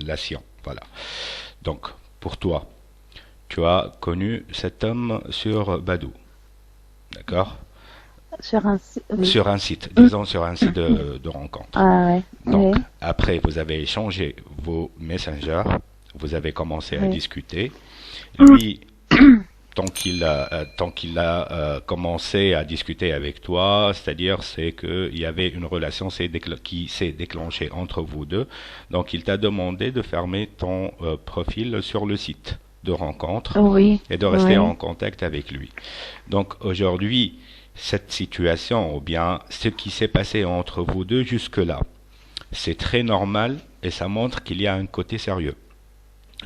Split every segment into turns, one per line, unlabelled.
relation. Voilà. Donc, pour toi, tu as connu cet homme sur Badoo, d'accord?
Sur un site, oui.
Sur un site, disons sur un site de rencontre.
Ah ouais,
Donc,
oui,
après, vous avez échangé vos messengers, vous avez commencé à
oui.
discuter. Lui, tant qu'il a commencé à discuter avec toi, c'est-à-dire c'est qu'il y avait une relation qui s'est déclenchée entre vous deux. Donc, il t'a demandé de fermer ton profil sur le site de rencontre
Oui,
et de rester en
oui,
contact avec lui. Donc, aujourd'hui, cette situation ou bien ce qui s'est passé entre vous deux jusque-là, c'est très normal et ça montre qu'il y a un côté sérieux.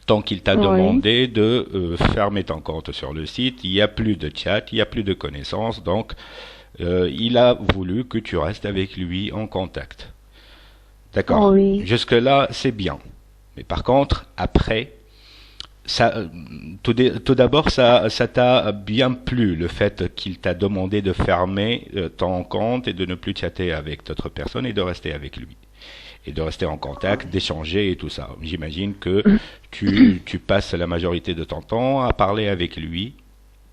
Tant qu'il t'a
oui.
demandé de fermer ton compte sur le site, il n'y a plus de chat, il n'y a plus de connaissances, donc il a voulu que tu restes avec lui en contact. D'accord.
Oui.
Jusque-là, c'est bien. Mais par contre, après, ça, tout d'abord, ça t'a bien plu le fait qu'il t'a demandé de fermer ton compte et de ne plus chatter avec d'autres personnes et de rester avec lui et de rester en contact, d'échanger et tout ça. J'imagine que tu passes la majorité de ton temps à parler avec lui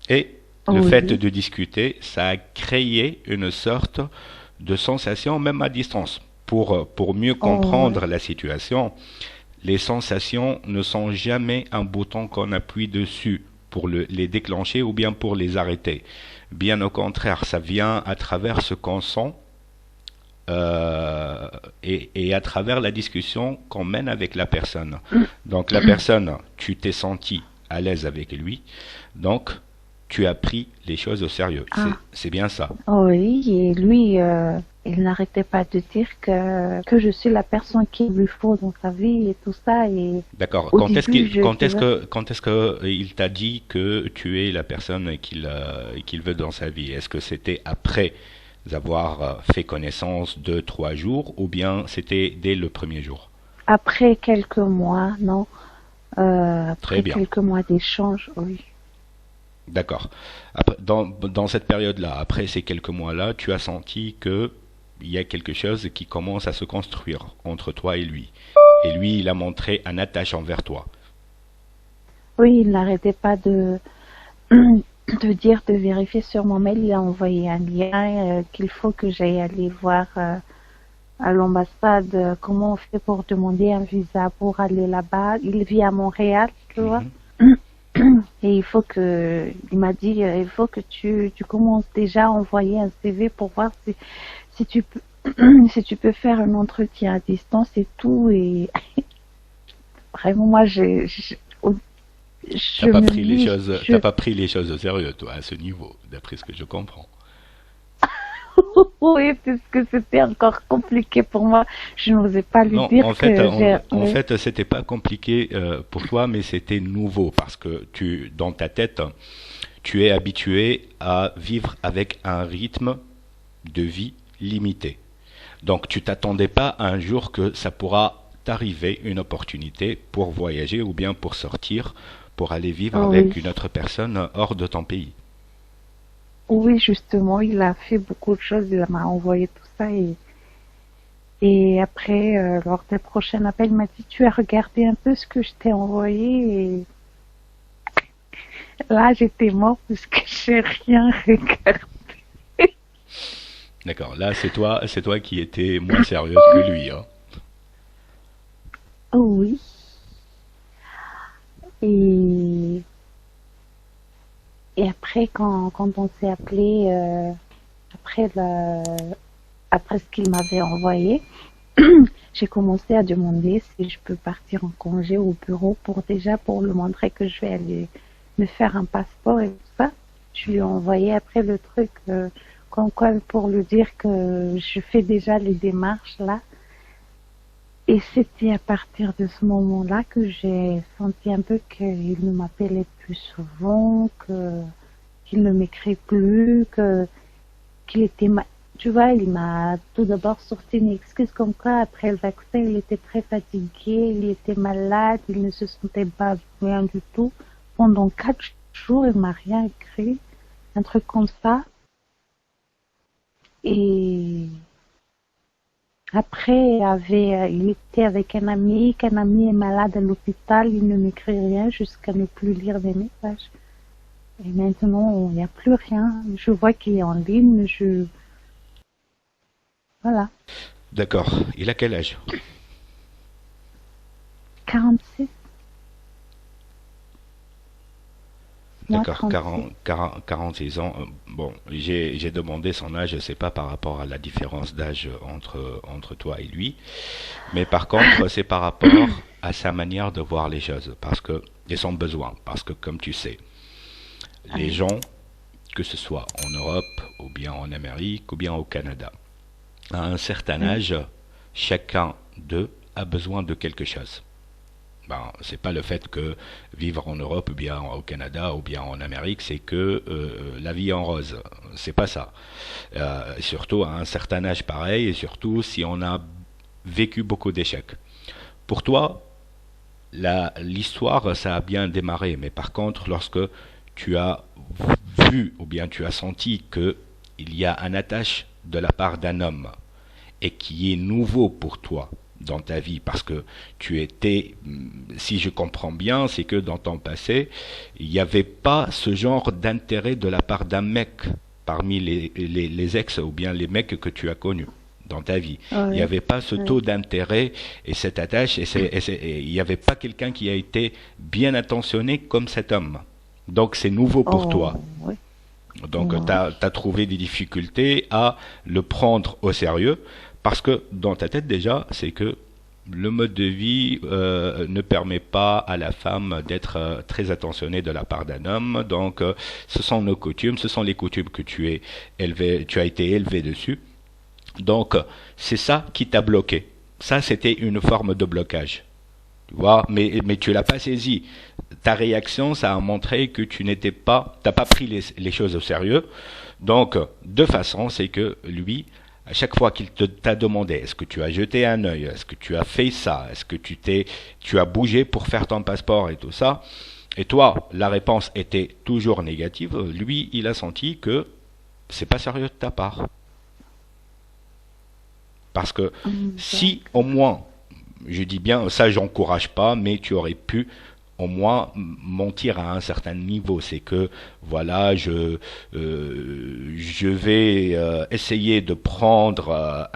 et le fait
Oui.
de discuter, ça a créé une sorte de sensation même à distance. Pour mieux
Oh,
comprendre la situation, les sensations ne sont jamais un bouton qu'on appuie dessus pour les déclencher ou bien pour les arrêter. Bien au contraire, ça vient à travers ce qu'on sent euh, et à travers la discussion qu'on mène avec la personne. Donc la personne, tu t'es senti à l'aise avec lui, donc tu as pris les choses au sérieux.
ah,
C'est bien ça.
oui. Et lui, il n'arrêtait pas de dire que je suis la personne qu'il lui faut dans sa vie et tout ça. Et
D'accord.
au début, tu vois,
Quand est-ce que il t'a dit que tu es la personne qu'il veut dans sa vie? Est-ce que c'était après avoir fait connaissance 2, 3 jours ou bien c'était dès le premier jour?
après quelques mois, non,
Très
après
bien.
quelques mois d'échange, oui.
D'accord. Dans cette période-là, après ces quelques mois-là, tu as senti que il y a quelque chose qui commence à se construire entre toi et lui. Et lui, il a montré un attache envers toi.
Oui, il n'arrêtait pas de dire, de vérifier sur mon mail. Il a envoyé un lien qu'il faut que j'aille aller voir à l'ambassade comment on fait pour demander un visa pour aller là-bas. Il vit à Montréal, tu vois.
Mhm.
Et il m'a dit, il faut que tu commences déjà à envoyer un CV pour voir si tu peux, si tu peux faire un entretien à distance et tout. Et vraiment, moi, je me dis,
T'as pas pris les choses au sérieux, toi, à ce niveau, d'après ce que je comprends.
oui, puisque c'était encore compliqué pour moi. Je n'osais pas lui
Non,
dire que j'ai,
en
oui,
fait, c'était pas compliqué pour toi, mais c'était nouveau parce que dans ta tête, tu es habitué à vivre avec un rythme de vie limité. Donc, tu t'attendais pas à un jour que ça pourra t'arriver une opportunité pour voyager ou bien pour sortir, pour aller vivre
oui,
avec une autre personne hors de ton pays.
oui, justement, il a fait beaucoup de choses. Il m'a envoyé tout ça et après, lors des prochains appels, il m'a dit, tu as regardé un peu ce que je t'ai envoyé et là, j'étais morte puisque j'ai rien regardé.
D'accord. Là, c'est toi qui étais moins sérieuse que lui, hein.
Oh oui. Et, et après, quand on s'est appelé, après, après ce qu'il m'avait envoyé, j'ai commencé à demander si je peux partir en congé au bureau pour déjà pour lui montrer que je vais aller me faire un passeport et tout ça. Je lui ai envoyé après le truc comme quoi pour lui dire que je fais déjà les démarches là. Et c'était à partir de ce moment-là que j'ai senti un peu qu'il ne m'appelait plus souvent, qu'il ne m'écrit plus, qu'il était tu vois, il m'a tout d'abord sorti une excuse comme quoi après le vaccin, il était très fatigué, il était malade, il ne se sentait pas bien du tout. Pendant 4 jours, il m'a rien écrit, un truc comme ça. Et Après, il était avec un ami, qu'un ami est malade à l'hôpital, il ne m'écrit rien jusqu'à ne plus lire des messages. Et maintenant, il n'y a plus rien. Je vois qu'il est en ligne, voilà.
D'accord. Il a quel âge?
46, moi
D'accord,
36.
46 ans. Bon, j'ai demandé son âge, c'est pas par rapport à la différence d'âge entre toi et lui, mais par contre, c'est par rapport à sa manière de voir les choses, parce que, et son besoin, parce que comme tu sais, les
Oui,
gens, que ce soit en Europe, ou bien en Amérique, ou bien au Canada, à un certain
oui.
âge, chacun d'eux a besoin de quelque chose. Ben, c'est pas le fait que vivre en Europe ou bien au Canada ou bien en Amérique, c'est que la vie est en rose. C'est pas ça. Surtout à un certain âge pareil et surtout si on a vécu beaucoup d'échecs. Pour toi, l'histoire, ça a bien démarré, mais par contre, lorsque tu as vu ou bien tu as senti que il y a un attache de la part d'un homme et qui est nouveau pour toi dans ta vie, parce que tu étais, si je comprends bien, c'est que dans ton passé, il n'y avait pas ce genre d'intérêt de la part d'un mec parmi les ex ou bien les mecs que tu as connus dans ta vie. Il n'y
Oui,
avait pas ce
oui.
taux d'intérêt et cette attache, et il n'y avait pas quelqu'un qui a été bien attentionné comme cet homme. Donc c'est nouveau pour
Oh,
toi.
oui,
Donc tu
oui.
as trouvé des difficultés à le prendre au sérieux parce que dans ta tête déjà, c'est que le mode de vie ne permet pas à la femme d'être très attentionnée de la part d'un homme. Donc ce sont nos coutumes, ce sont les coutumes que tu as été élevé dessus. Donc c'est ça qui t'a bloqué. Ça c'était une forme de blocage. Tu vois, mais tu l'as pas saisi. Ta réaction, ça a montré que tu n'étais pas, t'as pas pris les choses au sérieux. Donc, de façon, c'est que lui, à chaque fois qu'il t'a demandé, est-ce que tu as jeté un œil, est-ce que tu as fait ça, est-ce que tu as bougé pour faire ton passeport et tout ça, et toi, la réponse était toujours négative, lui, il a senti que c'est pas sérieux de ta part. Parce que si au
D'accord.
moins, je dis bien, ça j'encourage pas, mais tu aurais pu au moins mentir à un certain niveau. C'est que voilà, je vais essayer de prendre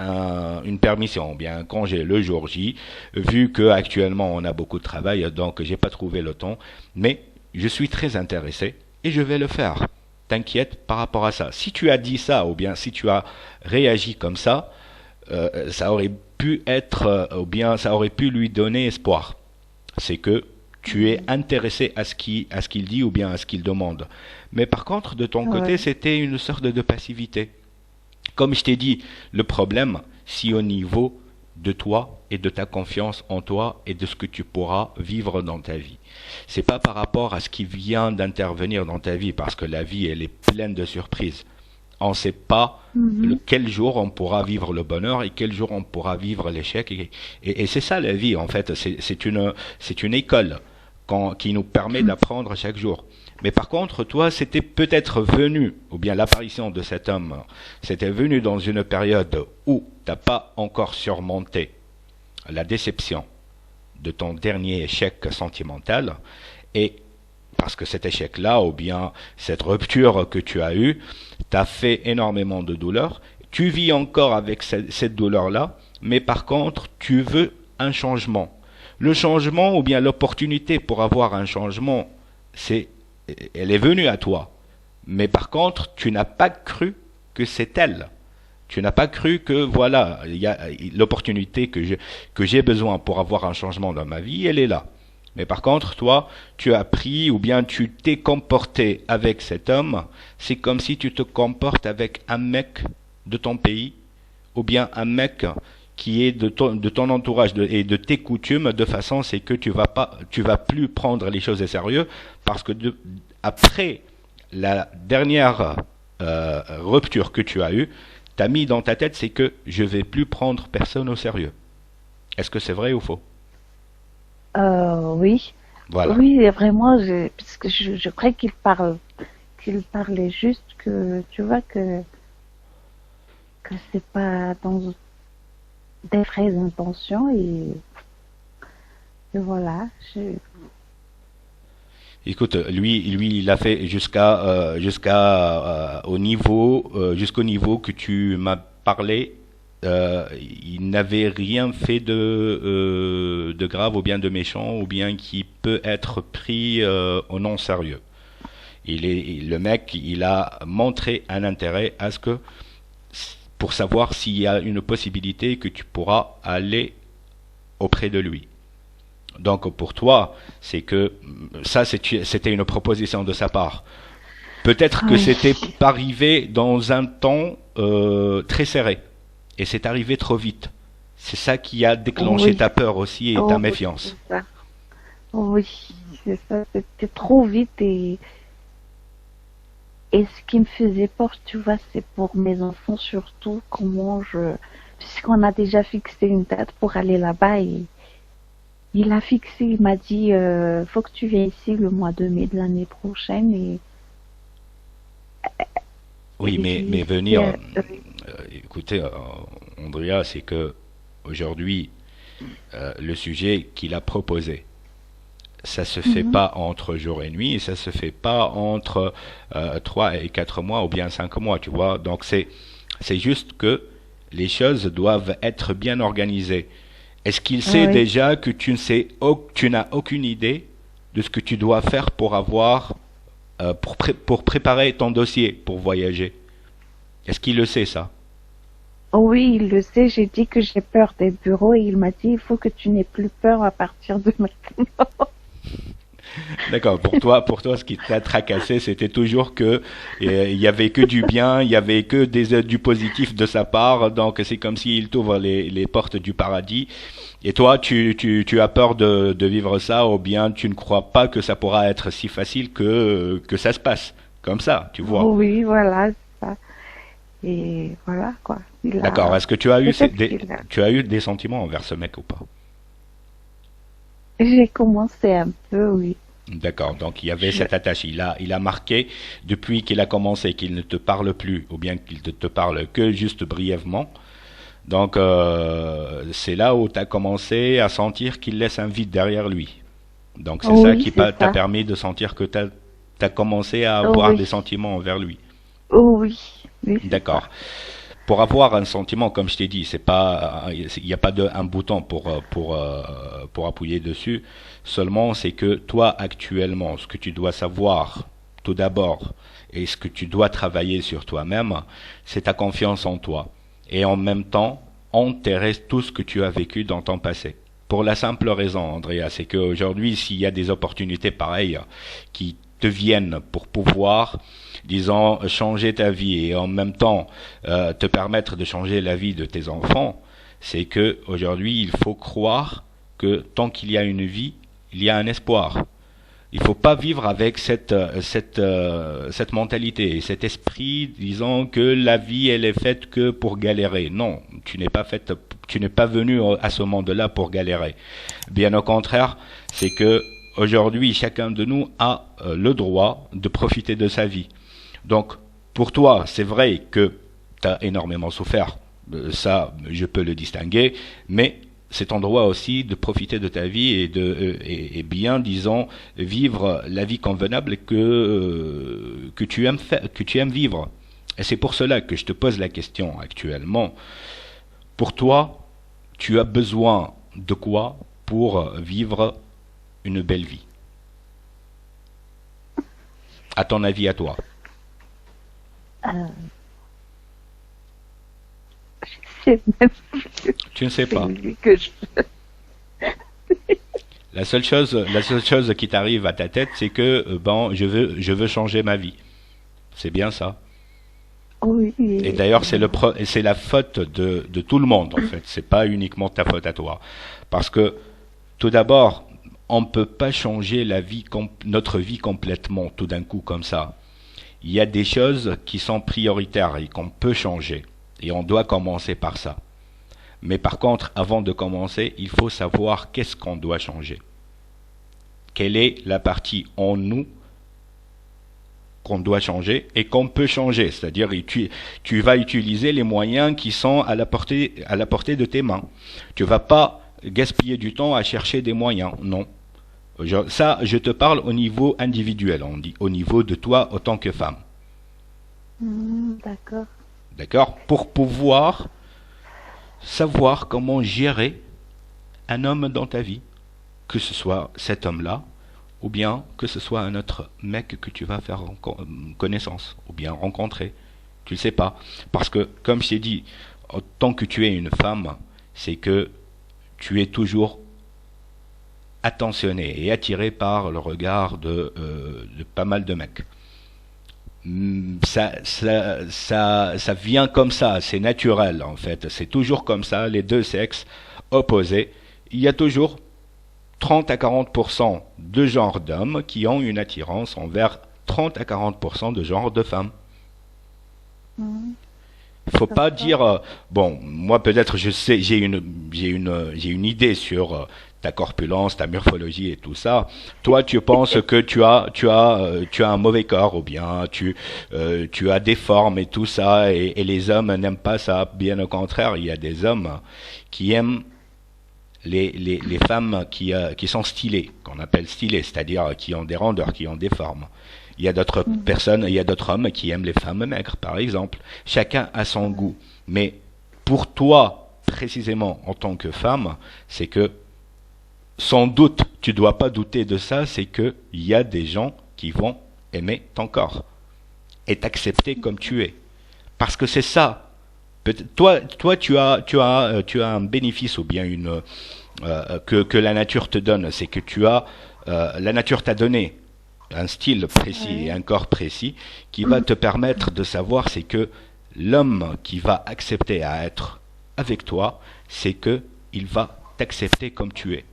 une permission, bien un congé le jour J, vu que actuellement on a beaucoup de travail, donc j'ai pas trouvé le temps, mais je suis très intéressé et je vais le faire. T'inquiète par rapport à ça. Si tu as dit ça, ou bien si tu as réagi comme ça aurait pu être, ou bien ça aurait pu lui donner espoir. C'est que tu es intéressé à ce qu'il dit ou bien à ce qu'il demande. Mais par contre, de ton côté,
Ouais.
c'était une sorte de passivité. Comme je t'ai dit, le problème, si au niveau de toi et de ta confiance en toi et de ce que tu pourras vivre dans ta vie. C'est pas par rapport à ce qui vient d'intervenir dans ta vie, parce que la vie, elle est pleine de surprises. On ne sait pas
Mhm.
quel jour on pourra vivre le bonheur et quel jour on pourra vivre l'échec. Et c'est ça la vie, en fait. C'est une école qui nous permet d'apprendre chaque jour. Mais par contre, toi, c'était peut-être venu, ou bien l'apparition de cet homme, c'était venu dans une période où tu n'as pas encore surmonté la déception de ton dernier échec sentimental, et parce que cet échec-là, ou bien cette rupture que tu as eue, t'a fait énormément de douleur. Tu vis encore avec cette douleur-là, mais par contre, tu veux un changement. Le changement, ou bien l'opportunité pour avoir un changement, c'est, elle est venue à toi. Mais par contre, tu n'as pas cru que c'est elle. Tu n'as pas cru que voilà, il y a l'opportunité que j'ai besoin pour avoir un changement dans ma vie, elle est là. Mais par contre, toi, tu as pris ou bien tu t'es comporté avec cet homme, c'est comme si tu te comportes avec un mec de ton pays ou bien un mec qui est de ton entourage et de tes coutumes, de façon c'est que tu vas plus prendre les choses au sérieux parce que après la dernière rupture que tu as eue, t'as mis dans ta tête c'est que je vais plus prendre personne au sérieux. Est-ce que c'est vrai ou faux?
Oui.
Voilà.
Oui, vraiment, parce que je crois qu'il parlait juste que, tu vois, que c'est pas dans, des vraies intentions et voilà.
Écoute, lui, il a fait jusqu'au niveau que tu m'as parlé. Il n'avait rien fait de grave ou bien de méchant ou bien qui peut être pris au non sérieux. Le mec, il a montré un intérêt à ce que pour savoir s'il y a une possibilité que tu pourras aller auprès de lui. Donc pour toi, c'est que ça, c'était une proposition de sa part. Peut-être que
Oui,
c'était arrivé dans un temps très serré et c'est arrivé trop vite. C'est ça qui a déclenché
oui,
ta peur aussi et ta
oh, oui, c'est
méfiance.
ça. Oui, c'est ça. C'était trop vite et ce qui me faisait peur, tu vois, c'est pour mes enfants surtout, puisqu'on a déjà fixé une date pour aller là-bas et il a fixé, il m'a dit, faut que tu viennes ici le mois de mai de l'année prochaine
Oui, mais venir,
c'était,
écoutez, Andrea, c'est que aujourd'hui, le sujet qu'il a proposé, ça se fait
mhm.
pas entre jour et nuit, et ça se fait pas entre 3 et 4 mois ou bien 5 mois, tu vois. Donc c'est juste que les choses doivent être bien organisées. Est-ce qu'il
Ah
sait
oui.
déjà que tu n'as aucune idée de ce que tu dois faire pour pour préparer ton dossier pour voyager? Est-ce qu'il le sait ça?
Oh oui, il le sait, j'ai dit que j'ai peur des bureaux et il m'a dit, il faut que tu n'aies plus peur à partir de maintenant.
D'accord. Pour toi, ce qui t'a tracassé, c'était toujours que il y avait que du bien, il y avait que du positif de sa part. Donc c'est comme s'il t'ouvre les portes du paradis. Et toi, tu as peur de vivre ça, ou bien tu ne crois pas que ça pourra être si facile que ça se passe comme ça, tu vois.
Oh oui, voilà, c'est ça. Et voilà, quoi.
D'accord. Est-ce que tu as eu
Peut-être qu'il a,
tu as eu des sentiments envers ce mec ou pas?
j'ai commencé un peu, oui.
D'accord, donc il y avait
Je,
cette attache. Il a marqué depuis qu'il a commencé qu'il ne te parle plus, ou bien qu'il te parle que juste brièvement. Donc c'est là où tu as commencé à sentir qu'il laisse un vide derrière lui. Donc c'est
oh
ça
oui,
qui
c'est
t'a
ça.
permis de sentir que tu as commencé à
Oh
avoir
oui,
des sentiments envers lui.
oh oui, oui, c'est ça.
D'accord. Pour avoir un sentiment, comme je t'ai dit, c'est pas, il n'y a pas un bouton pour appuyer dessus. Seulement, c'est que toi, actuellement, ce que tu dois savoir, tout d'abord, et ce que tu dois travailler sur toi-même, c'est ta confiance en toi. Et en même temps, enterrer tout ce que tu as vécu dans ton passé. Pour la simple raison, Andrea, c'est qu'aujourd'hui, s'il y a des opportunités pareilles qui te viennent pour pouvoir, disons, changer ta vie et en même temps te permettre de changer la vie de tes enfants, c'est que aujourd'hui, il faut croire que tant qu'il y a une vie, il y a un espoir. Il faut pas vivre avec cette mentalité et cet esprit disant que la vie elle est faite que pour galérer. Non, tu n'es pas venu à ce monde-là pour galérer. Bien au contraire, c'est que aujourd'hui chacun de nous a le droit de profiter de sa vie. Donc pour toi, c'est vrai que tu as énormément souffert. Ça, je peux le distinguer, mais c'est ton droit aussi de profiter de ta vie et bien, disons, vivre la vie convenable que tu aimes vivre. Et c'est pour cela que je te pose la question actuellement. Pour toi, tu as besoin de quoi pour vivre une belle vie? À ton avis, à toi.
Euh, c'est même
Tu ne sais
c'est
pas.
lui que je...
La seule chose qui t'arrive à ta tête, c'est que bon, je veux changer ma vie. C'est bien ça.
Oui,
Et d'ailleurs, c'est la faute de tout le monde en fait. C'est pas uniquement ta faute à toi, parce que tout d'abord, on ne peut pas changer notre vie complètement tout d'un coup comme ça. Il y a des choses qui sont prioritaires et qu'on peut changer, et on doit commencer par ça. Mais par contre, avant de commencer, il faut savoir qu'est-ce qu'on doit changer. Quelle est la partie en nous qu'on doit changer et qu'on peut changer. C'est-à-dire tu vas utiliser les moyens qui sont à la portée de tes mains. Tu vas pas gaspiller du temps à chercher des moyens. Non. Je te parle au niveau individuel, on dit, au niveau de toi en tant que femme.
D'accord.
D'accord? Pour pouvoir savoir comment gérer un homme dans ta vie, que ce soit cet homme-là, ou bien que ce soit un autre mec que tu vas faire connaissance, ou bien rencontrer. Tu ne le sais pas. Parce que, comme je t'ai dit, tant que tu es une femme, c'est que tu es toujours attentionné et attiré par le regard de pas mal de mecs. Ça vient comme ça, c'est naturel en fait, c'est toujours comme ça, les deux sexes opposés. Il y a toujours 30 à 40% de genre d'hommes qui ont une attirance envers 30 à 40% de genre de femmes. Faut pas dire bon, moi peut-être je sais, j'ai une idée sur ta corpulence, ta morphologie et tout ça. Toi, tu penses que tu as un mauvais corps ou bien tu as des formes et tout ça et les hommes n'aiment pas ça. Bien au contraire, il y a des hommes qui aiment les femmes qui sont stylées, qu'on appelle stylées, c'est-à-dire qui ont des rondeurs, qui ont des formes. Il y a d'autres personnes, il y a d'autres hommes qui aiment les femmes maigres, par exemple. Chacun a son goût. Mais pour toi, précisément, en tant que femme, c'est que, sans doute, tu dois pas douter de ça, c'est que il y a des gens qui vont aimer ton corps et t'accepter comme tu es. Parce que c'est ça. Toi, tu as un bénéfice ou bien que la nature te donne, c'est que la nature t'a donné un style précis et un corps précis qui va te permettre de savoir c'est que l'homme qui va accepter à être avec toi, c'est que il va t'accepter comme tu es.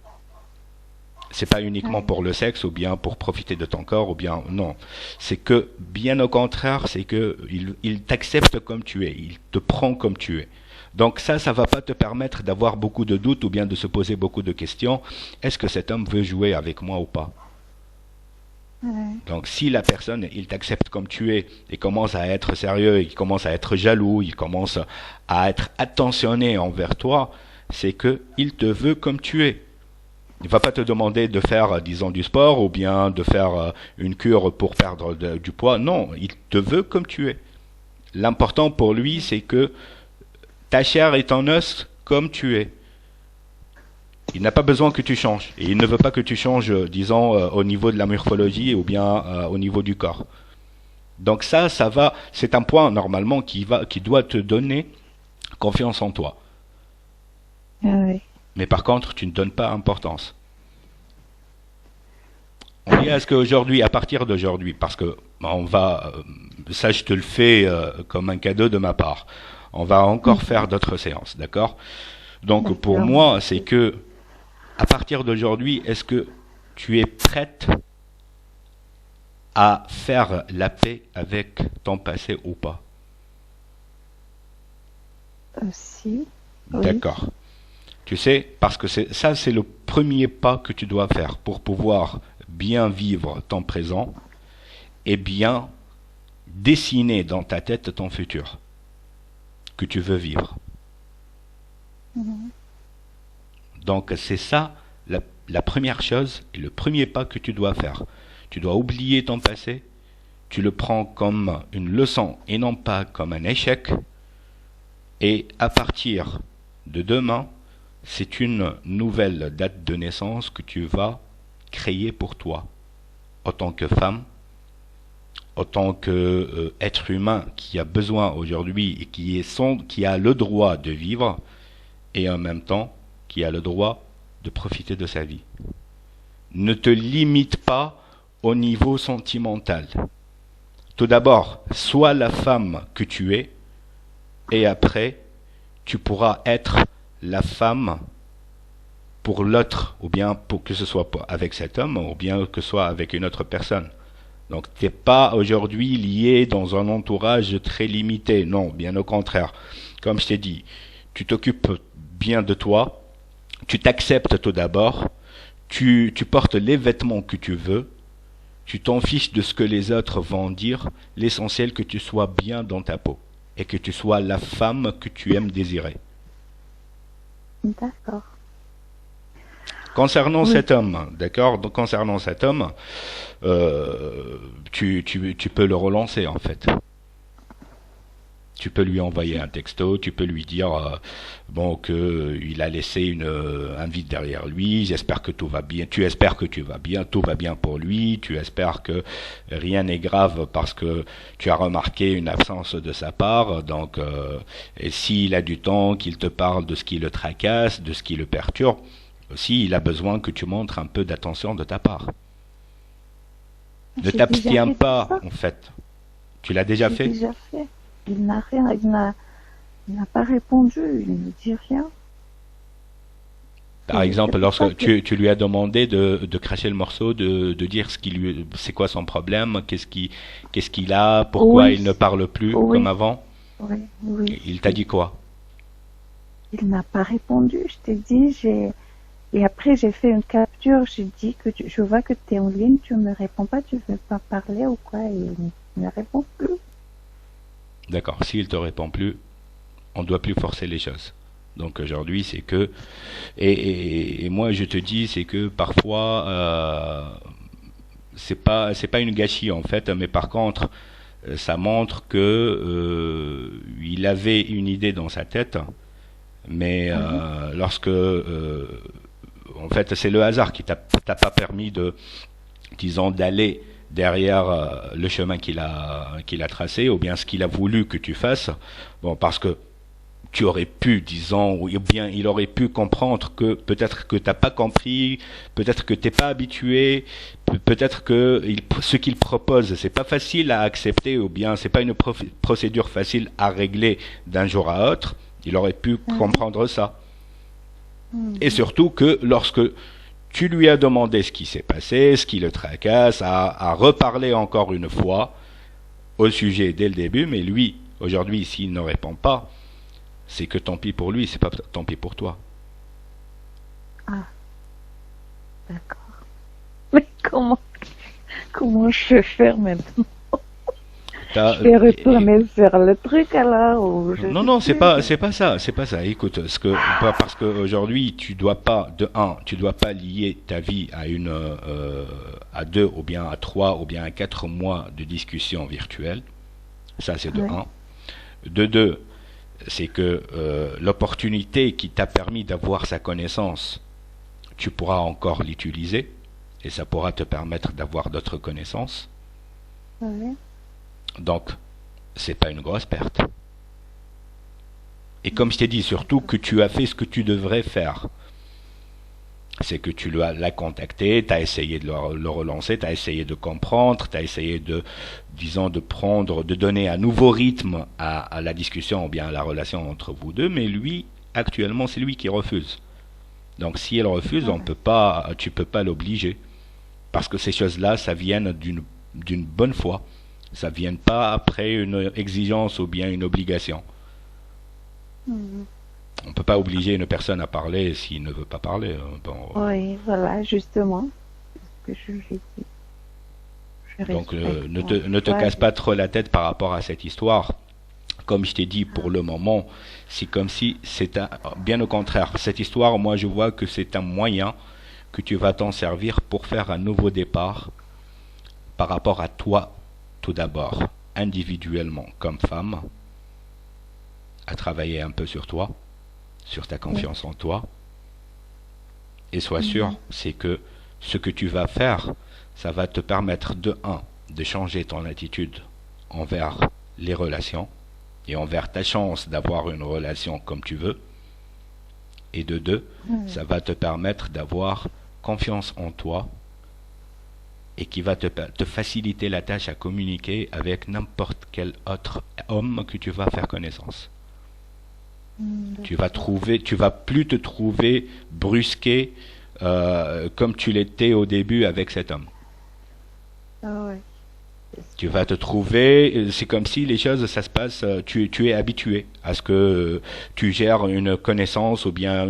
C'est pas uniquement pour le sexe ou bien pour profiter de ton corps ou bien non. C'est que bien au contraire, c'est que il t'accepte comme tu es, il te prend comme tu es. Donc ça va pas te permettre d'avoir beaucoup de doutes ou bien de se poser beaucoup de questions. Est-ce que cet homme veut jouer avec moi ou pas? Donc si la personne, il t'accepte comme tu es, il commence à être sérieux, il commence à être jaloux, il commence à être attentionné envers toi, c'est que il te veut comme tu es. Il va pas te demander de faire, disons, du sport ou bien de faire une cure pour perdre du poids. Non, il te veut comme tu es. L'important pour lui, c'est que ta chair est en os comme tu es. Il n'a pas besoin que tu changes. Et il ne veut pas que tu changes, disons, au niveau de la morphologie ou bien au niveau du corps. Donc ça va, c'est un point normalement qui doit te donner confiance en toi.
Oui.
Mais par contre, tu ne donnes pas importance. On dit à ce qu'aujourd'hui, à partir d'aujourd'hui, parce que ça je te le fais comme un cadeau de ma part, on va encore faire d'autres séances, d'accord? Donc pour moi, c'est que à partir d'aujourd'hui, est-ce que tu es prête à faire la paix avec ton passé ou pas?
Si. Oui.
D'accord. Tu sais, parce que c'est le premier pas que tu dois faire pour pouvoir bien vivre ton présent et bien dessiner dans ta tête ton futur que tu veux vivre. Donc c'est ça la première chose et le premier pas que tu dois faire. Tu dois oublier ton passé, tu le prends comme une leçon et non pas comme un échec. Et à partir de demain, c'est une nouvelle date de naissance que tu vas créer pour toi, en tant que femme, en tant qu'être humain qui a besoin aujourd'hui et qui a le droit de vivre, et en même temps qui a le droit de profiter de sa vie. Ne te limite pas au niveau sentimental. Tout d'abord, sois la femme que tu es, et après, tu pourras être la femme pour l'autre, ou bien pour que ce soit avec cet homme, ou bien que ce soit avec une autre personne. Donc, tu n'es pas aujourd'hui lié dans un entourage très limité. Non, bien au contraire. Comme je t'ai dit, tu t'occupes bien de toi, tu t'acceptes tout d'abord, tu portes les vêtements que tu veux, Tu t'en fiches de ce que les autres vont dire. L'essentiel que tu sois bien dans ta peau et que tu sois la femme que tu aimes désirer.
D'accord.
Concernant
Oui.
cet homme, d'accord? Donc, concernant cet homme, tu peux le relancer en fait. Tu peux lui envoyer un texto, tu peux lui dire bon que il a laissé un vide derrière lui. J'espère que tout va bien. Tu espères que tu vas bien, tout va bien pour lui. Tu espères que rien n'est grave parce que tu as remarqué une absence de sa part. Donc, et s'il a du temps, qu'il te parle de ce qui le tracasse, de ce qui le perturbe, aussi il a besoin que tu montres un peu d'attention de ta part. Ne
J'ai déjà
t'abstiens
fait tout
pas
ça.
en fait. Tu l'as déjà
J'ai
fait?
déjà fait. Il n'a rien, il n'a pas répondu, il ne dit rien.
Par
C'est
exemple,
pour ça
lorsque
que,
tu lui as demandé de cracher le morceau, de dire c'est quoi son problème, qu'est-ce qu'il a, pourquoi
oui,
il ne parle plus comme
oui,
avant,
oui, oui,
il t'a dit quoi?
il n'a pas répondu. Je t'ai dit, et après j'ai fait une capture, j'ai dit que je vois que tu es en ligne, tu me réponds pas, tu veux pas parler ou quoi, et il ne répond plus.
D'accord, s'il te répond plus, on ne doit plus forcer les choses. Donc aujourd'hui, c'est que et moi je te dis, c'est que parfois c'est pas une gâchis en fait, mais par contre ça montre que il avait une idée dans sa tête, mais
Oui,
lorsque en fait c'est le hasard qui t'a pas permis de, disons, d'aller derrière le chemin qu'il a tracé, ou bien ce qu'il a voulu que tu fasses. Bon, parce que tu aurais pu, disons, ou bien il aurait pu comprendre que peut-être que t'as pas compris, peut-être que t'es pas habitué, peut-être que ce qu'il propose c'est pas facile à accepter, ou bien c'est pas une procédure facile à régler d'un jour à l'autre. Il aurait pu
oui,
comprendre ça. Et
mhm.
surtout que lorsque tu lui as demandé ce qui s'est passé, ce qui le tracasse, à reparler encore une fois au sujet dès le début, mais lui, aujourd'hui, s'il ne répond pas, c'est que tant pis pour lui, c'est pas tant pis pour toi.
Ah, d'accord. Mais comment je vais faire maintenant?
T'as-
Je vais retourner faire le truc alors, ou je
Non,
sais
non,
plus.
c'est pas ça, c'est pas ça. Écoute, parce qu'aujourd'hui, tu dois pas, de un, tu dois pas lier ta vie à 2, ou bien à 3, ou bien à 4 mois de discussion virtuelle. Ça, c'est de
Ouais,
un. De 2, c'est que l'opportunité qui t'a permis d'avoir sa connaissance, tu pourras encore l'utiliser, et ça pourra te permettre d'avoir d'autres connaissances.
ouais.
Donc, c'est pas une grosse perte. Et comme je t'ai dit, surtout que tu as fait ce que tu devrais faire. C'est que tu l'as contacté, tu as essayé de le relancer, tu as essayé de comprendre, tu as essayé de, disons, de donner un nouveau rythme à la discussion ou bien à la relation entre vous deux, mais lui, actuellement, c'est lui qui refuse. Donc si elle refuse,
Ouais.
tu peux pas l'obliger. Parce que ces choses-là, ça vienne d'une bonne foi. Ça vient pas après une exigence ou bien une obligation.
Mhm.
On peut pas obliger une personne à parler s'il ne veut pas parler. Bon,
Oui, voilà, justement, ce que je lui ai dit. Je
donc
respecte
ne te,
mon
ne te
choix.
casse pas trop la tête par rapport à cette histoire. Comme je t'ai dit, pour
Ah,
le moment, c'est comme si bien au contraire. Cette histoire, moi, je vois que c'est un moyen que tu vas t'en servir pour faire un nouveau départ par rapport à toi, tout d'abord, individuellement, comme femme, à travailler un peu sur toi, sur ta
oui.
confiance en toi, et sois sûr,
Mhm.
c'est que ce que tu vas faire, ça va te permettre de un, de changer ton attitude envers les relations et envers ta chance d'avoir une relation comme tu veux, et de deux,
Mhm.
ça va te permettre d'avoir confiance en toi et qui va te faciliter la tâche à communiquer avec n'importe quel autre homme que tu vas faire connaissance.
D'accord.
Tu vas plus te trouver brusqué comme tu l'étais au début avec cet homme.
Ah ouais.
Tu vas te trouver, c'est comme si les choses, ça se passe, tu es habitué à ce que tu gères une connaissance ou bien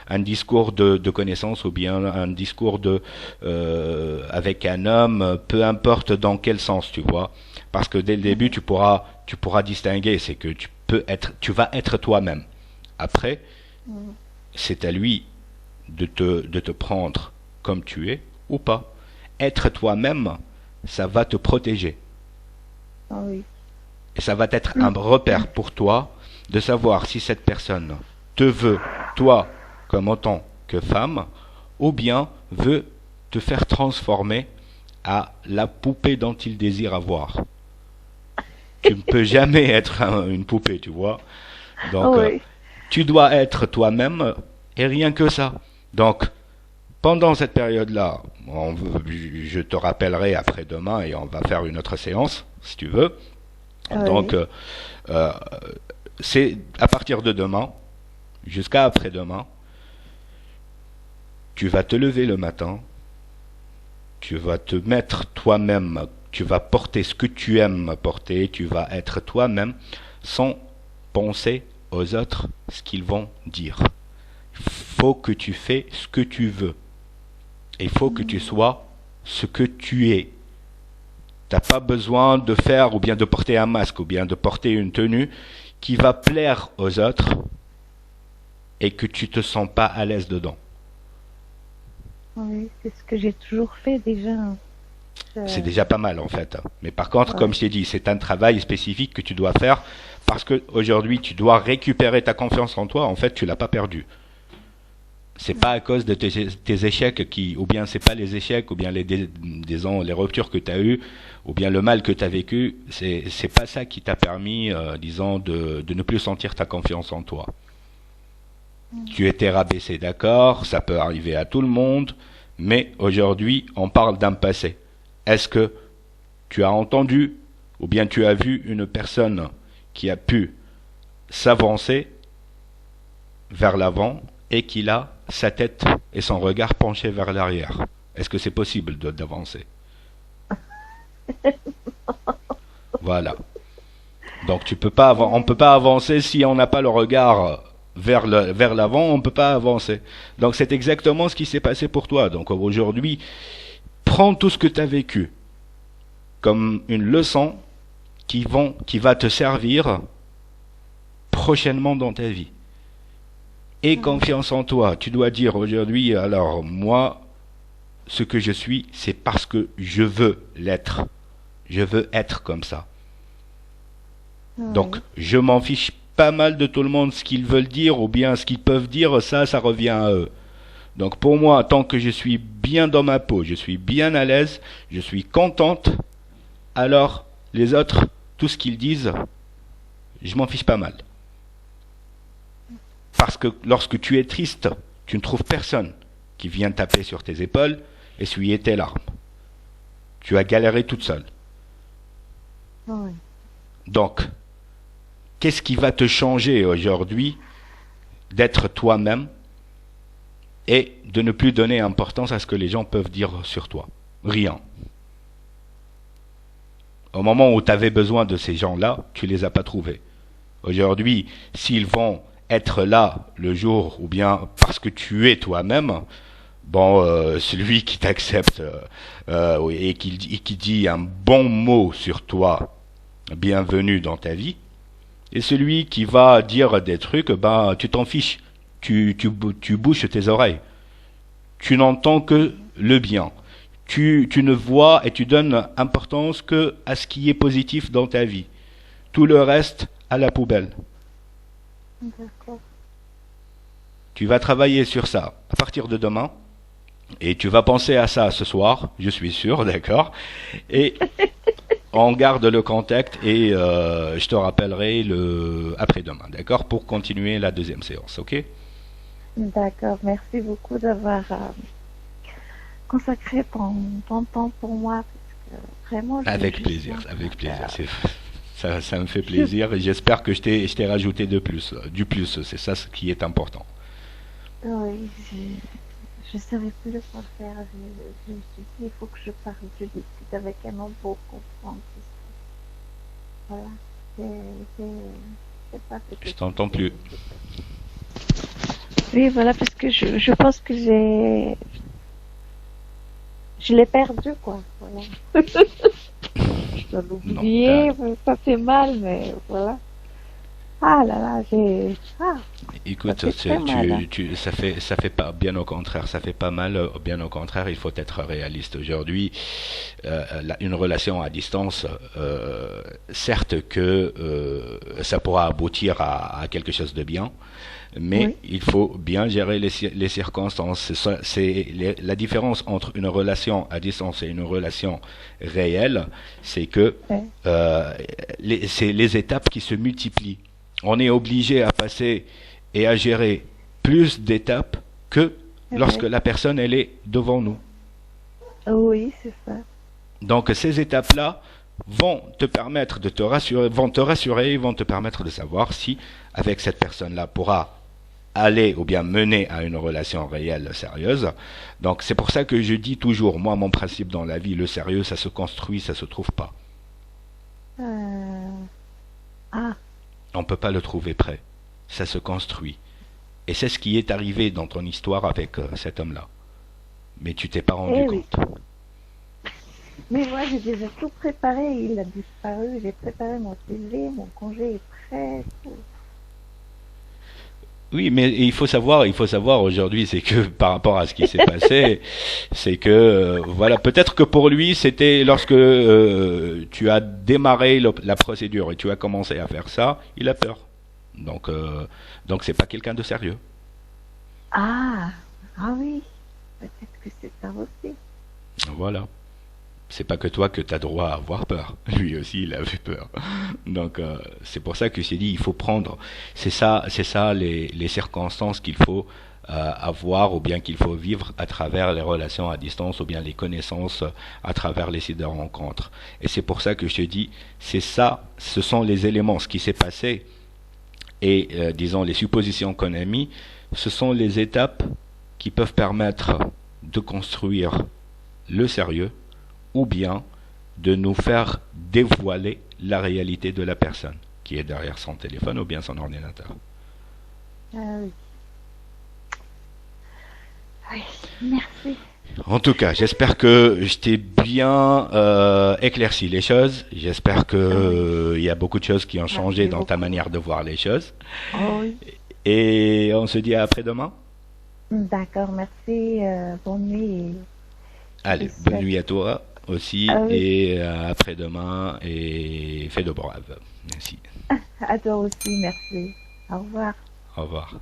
un discours de connaissance ou bien un discours avec un homme, peu importe dans quel sens, tu vois. Parce que dès le début, tu pourras distinguer, c'est que tu vas être toi-même. Après,
Mhm.
c'est à lui de te prendre comme tu es ou pas. Être toi-même, ça va te protéger.
Ah oui.
Et ça va être un repère pour toi de savoir si cette personne te veut, toi, comme en tant que femme, ou bien veut te faire transformer à la poupée dont il désire avoir. Tu ne peux jamais être une poupée, tu vois.
Ah
Donc,
oui.
tu dois être toi-même et rien que ça. Donc, pendant cette période-là, je te rappellerai après-demain et on va faire une autre séance, si tu veux.
Ah
Donc,
oui.
euh, c'est à partir de demain jusqu'à après-demain, tu vas te lever le matin, tu vas te mettre toi-même, tu vas porter ce que tu aimes porter, tu vas être toi-même sans penser aux autres ce qu'ils vont dire. Il faut que tu fais ce que tu veux. Il faut que tu sois ce que tu es. T'as pas besoin de faire ou bien de porter un masque ou bien de porter une tenue qui va plaire aux autres et que tu te sens pas à l'aise dedans.
Oui, c'est ce que j'ai toujours fait déjà.
C'est
Je-
déjà pas mal en fait. Mais par contre, comme
Ouais.
je t'ai dit, c'est un travail spécifique que tu dois faire parce que aujourd'hui tu dois récupérer ta confiance en toi. En fait, tu l'as pas perdue. C'est pas à cause de tes échecs ou bien c'est pas les échecs, ou bien disons, les ruptures que tu as eues, ou bien le mal que tu as vécu, c'est pas ça qui t'a permis, disons, de ne plus sentir ta confiance en toi. Tu étais rabaissé, d'accord, ça peut arriver à tout le monde, mais aujourd'hui, on parle d'un passé. Est-ce que tu as entendu, ou bien tu as vu une personne qui a pu s'avancer vers l'avant et qu'il a sa tête et son regard penchés vers l'arrière? Est-ce que c'est possible d'avancer? Voilà. Donc on peut pas avancer si on n'a pas le regard vers l'avant, on ne peut pas avancer. Donc c'est exactement ce qui s'est passé pour toi. Donc aujourd'hui, prends tout ce que tu as vécu comme une leçon qui va te servir prochainement dans ta vie. Aie confiance en toi. Tu dois dire aujourd'hui, alors moi, ce que je suis, c'est parce que je veux l'être. Je veux être comme ça. Donc,
Oui.
je m'en fiche pas mal de tout le monde, ce qu'ils veulent dire ou bien ce qu'ils peuvent dire, ça revient à eux. Donc, pour moi, tant que je suis bien dans ma peau, je suis bien à l'aise, je suis contente, alors les autres, tout ce qu'ils disent, je m'en fiche pas mal. Parce que lorsque tu es triste, tu ne trouves personne qui vient taper sur tes épaules, essuyer tes larmes. Tu as galéré toute seule.
Oui.
Donc, qu'est-ce qui va te changer aujourd'hui d'être toi-même et de ne plus donner importance à ce que les gens peuvent dire sur toi? Rien. Au moment où tu avais besoin de ces gens-là, tu les as pas trouvés. Aujourd'hui, s'ils vont être là le jour, ou bien parce que tu es toi-même, bon, celui qui t'accepte et qui dit un bon mot sur toi, bienvenue dans ta vie, et celui qui va dire des trucs, ben, tu t'en fiches. Tu bouches tes oreilles. Tu n'entends que le bien. Tu ne vois et tu donnes importance que à ce qui est positif dans ta vie. Tout le reste à la poubelle.
D'accord.
Tu vas travailler sur ça à partir de demain et tu vas penser à ça ce soir, je suis sûr, d'accord. Et on garde le contact et je te rappellerai le après-demain, d'accord, pour continuer la deuxième séance, ok?
D'accord. Merci beaucoup d'avoir consacré ton temps pour moi. Parce que vraiment, j'ai
Avec
juste
plaisir,
besoin.
avec plaisir. Ça me fait plaisir et j'espère que je t'ai rajouté de plus, du plus. C'est ça ce qui est important.
Oui, je savais plus quoi faire. Je me suis dit, il faut que je parle, je discute avec un homme pour comprendre tout ça. Voilà. C'est c'est pas ce que
Je
je
t'entends
voulais.
plus.
Oui, voilà, parce que je pense que je l'ai perdu, quoi. Voilà. Je dois
Non,
l'oublier, ça fait mal, mais voilà. Ah là là, ça
écoute,
fait très mal, hein.
ça fait pas, bien au contraire, ça fait pas mal, bien au contraire, il faut être réaliste. Aujourd'hui, une relation à distance, certes que ça pourra aboutir à quelque chose de bien, mais
Oui,
il faut bien gérer les circonstances. La différence entre une relation à distance et une relation réelle, c'est que
ouais,
c'est les étapes qui se multiplient. On est obligé à passer et à gérer plus d'étapes que
c'est
lorsque
vrai.
la personne elle est devant nous.
Oui, c'est ça.
Donc ces étapes-là vont te permettre de te rassurer, vont te permettre de savoir si avec cette personne-là pourra aller ou bien mener à une relation réelle sérieuse. Donc c'est pour ça que je dis toujours, moi mon principe dans la vie, le sérieux ça se construit, ça se trouve pas.
Euh, Ah,
On peut pas le trouver prêt, ça se construit. Et c'est ce qui est arrivé dans ton histoire avec cet homme-là. Mais tu t'es pas rendu
eh oui.
compte.
Mais moi, j'ai déjà tout préparé. Il a disparu. J'ai préparé mon CV, mon congé est prêt. Tout.
Oui, mais il faut savoir aujourd'hui, c'est que par rapport à ce qui s'est passé, c'est que voilà, peut-être que pour lui, c'était lorsque tu as démarré la procédure et tu as commencé à faire ça, il a peur. Donc, donc c'est pas quelqu'un de sérieux.
Ah, ah oui. Peut-être que c'est ça aussi.
Voilà. C'est pas que toi que tu as droit à avoir peur. Lui aussi, il avait peur. Donc, c'est pour ça que j'ai dit, il faut prendre. C'est ça les circonstances qu'il faut avoir ou bien qu'il faut vivre à travers les relations à distance ou bien les connaissances à travers les sites de rencontres. Et c'est pour ça que je te dis, c'est ça, ce sont les éléments, ce qui s'est passé et disons les suppositions qu'on a mis, ce sont les étapes qui peuvent permettre de construire le sérieux ou bien de nous faire dévoiler la réalité de la personne qui est derrière son téléphone ou bien son ordinateur.
Ah oui. Oui, merci.
En tout cas, j'espère que je t'ai bien éclairci les choses. J'espère que
Ah oui,
il y a beaucoup de choses qui ont changé
merci
dans ta
beaucoup.
manière de voir les choses.
Oh oui.
Et on se dit à après-demain.
D'accord, merci. Bonne nuit. Et je
Allez, bonne
souhaite.
nuit à toi aussi
Ah oui,
et après-demain et fais de braves. Merci.
à toi aussi, merci. Au revoir.
Au revoir.